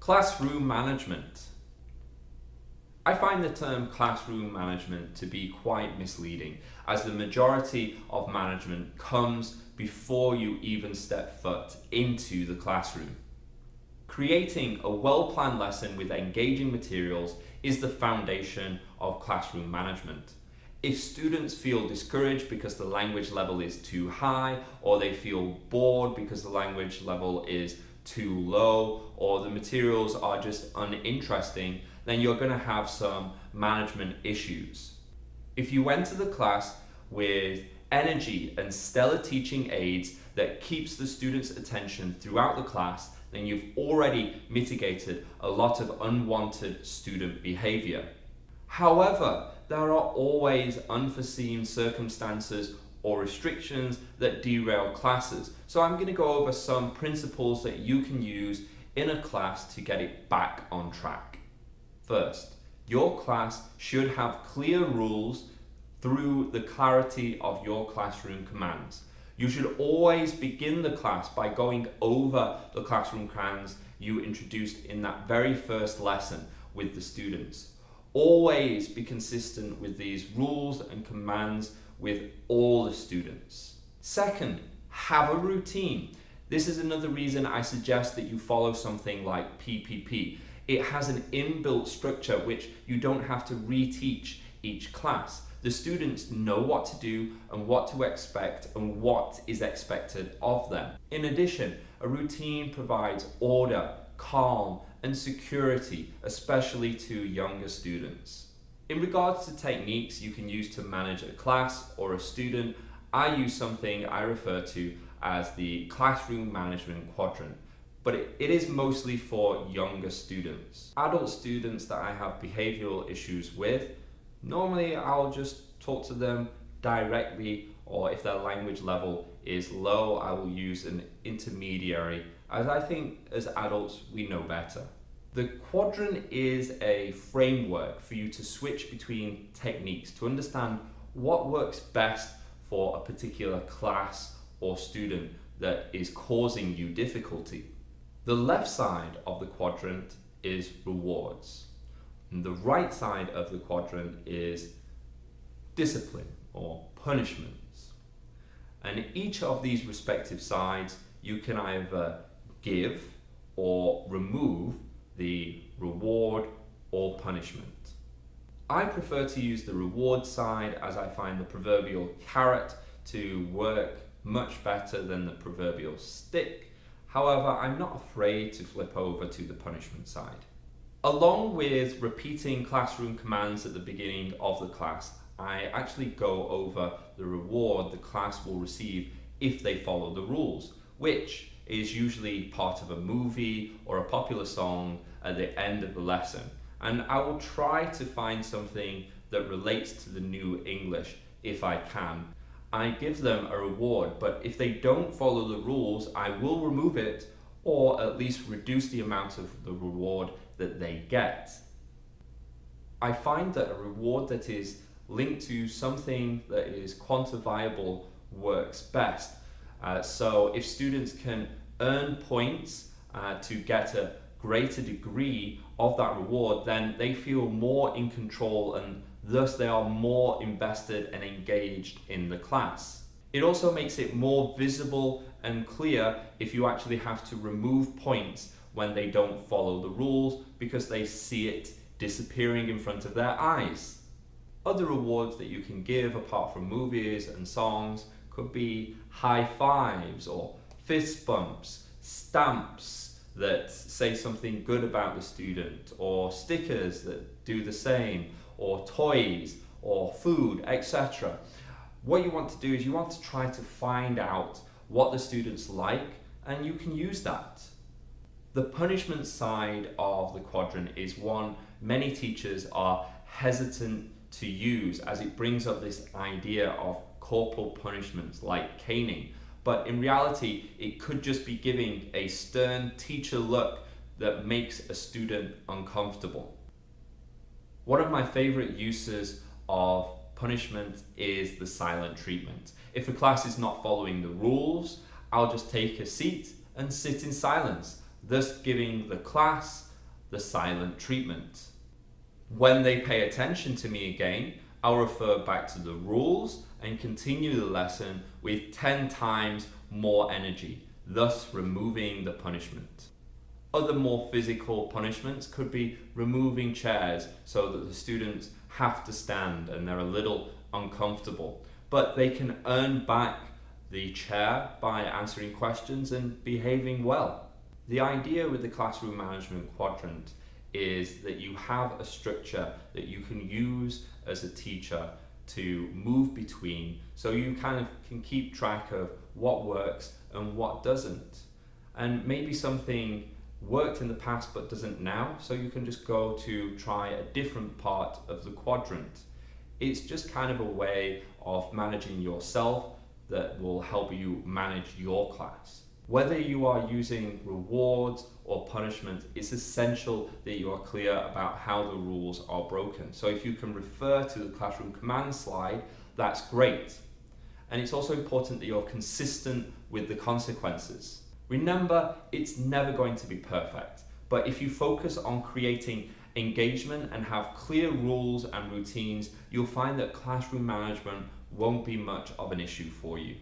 Classroom management. I find the term classroom management to be quite misleading, as the majority of management comes before you even step foot into the classroom. Creating a well-planned lesson with engaging materials is the foundation of classroom management. If students feel discouraged because the language level is too high, or they feel bored because the language level is too low, or the materials are just uninteresting, then you're going to have some management issues. If you enter the class with energy and stellar teaching aids that keeps the students' attention throughout the class, then you've already mitigated a lot of unwanted student behavior. However, there are always unforeseen circumstances or restrictions that derail classes. So I'm going to go over some principles that you can use in a class to get it back on track. First, your class should have clear rules through the clarity of your classroom commands. You should always begin the class by going over the classroom commands you introduced in that very first lesson with the students. Always be consistent with these rules and commands with all the students. Second, have a routine. This is another reason I suggest that you follow something like PPP. It has an inbuilt structure which you don't have to reteach each class. The students know what to do and what to expect and what is expected of them. In addition, a routine provides order, calm, and security, especially to younger students. In regards to techniques you can use to manage a class or a student, I use something I refer to as the classroom management quadrant, but it is mostly for younger students. Adult students that I have behavioral issues with, normally I'll just talk to them directly, or if their language level is low, I will use an intermediary, as I think as adults we know better. The quadrant is a framework for you to switch between techniques to understand what works best for a particular class or student that is causing you difficulty. The left side of the quadrant is rewards, and the right side of the quadrant is discipline or punishments. And each of these respective sides you can either give or remove the reward or punishment. I prefer to use the reward side, as I find the proverbial carrot to work much better than the proverbial stick. However, I'm not afraid to flip over to the punishment side. Along with repeating classroom commands at the beginning of the class, I actually go over the reward the class will receive if they follow the rules, which is usually part of a movie or a popular song at the end of the lesson. And I will try to find something that relates to the new English if I can. I give them a reward, but if they don't follow the rules, I will remove it or at least reduce the amount of the reward that they get. I find that a reward that is linked to something that is quantifiable works best. So if students can earn points to get a greater degree of that reward, then they feel more in control and thus they are more invested and engaged in the class. It also makes it more visible and clear if you actually have to remove points when they don't follow the rules, because they see it disappearing in front of their eyes. Other rewards that you can give apart from movies and songs could be high fives or fist bumps, stamps that say something good about the student, or stickers that do the same, or toys or food, etc. What you want to do is you want to try to find out what the students like, and you can use that. The punishment side of the quadrant is one many teachers are hesitant to use, as it brings up this idea of corporal punishments like caning. But in reality, it could just be giving a stern teacher look that makes a student uncomfortable. One of my favorite uses of punishment is the silent treatment. If a class is not following the rules, I'll just take a seat and sit in silence, thus giving the class the silent treatment. When they pay attention to me again, I'll refer back to the rules and continue the lesson with 10 times more energy, thus removing the punishment. Other more physical punishments could be removing chairs so that the students have to stand and they're a little uncomfortable, but they can earn back the chair by answering questions and behaving well. The idea with the classroom management quadrant is that you have a structure that you can use as a teacher to move between, so you kind of can keep track of what works and what doesn't. And maybe something worked in the past but doesn't now, so you can just go to try a different part of the quadrant. It's just kind of a way of managing yourself that will help you manage your class. Whether you are using rewards or punishment, it's essential that you are clear about how the rules are broken. So if you can refer to the classroom command slide, that's great. And it's also important that you're consistent with the consequences. Remember, it's never going to be perfect, but if you focus on creating engagement and have clear rules and routines, you'll find that classroom management won't be much of an issue for you.